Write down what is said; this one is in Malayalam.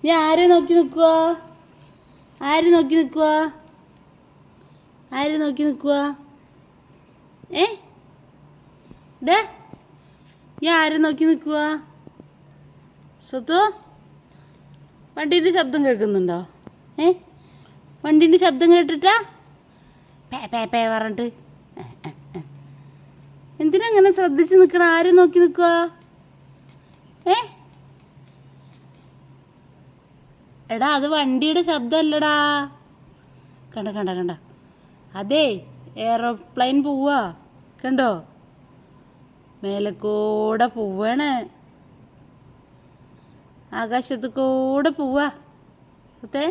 നീ ആരെ നോക്കി നിൽക്കുക? ആര് നോക്കി നിൽക്കുക? ആര് നോക്കി നിൽക്കുക? ഏ ഡേ, നീ ആരെ നോക്കി നിൽക്കുക? സ്വത്തു, വണ്ടീൻ്റെ ശബ്ദം കേൾക്കുന്നുണ്ടോ? വണ്ടീൻ്റെ ശബ്ദം കേട്ടിട്ടാ പേ പേ പേ പറഞ്ഞിട്ട് എന്തിനാ അങ്ങനെ ശ്രദ്ധിച്ച് നിൽക്കണം? ആരെ നോക്കി നിൽക്കുക? എടാ, അത് വണ്ടിയുടെ ശബ്ദമല്ലടാ. കണ്ട കണ്ട കണ്ട, അതേ എയറോപ്ലെയിൻ പോവാ. കണ്ടോ? മേലക്കൂടെ പോവാണ്, ആകാശത്ത് കൂടെ പോവാ. അതെ.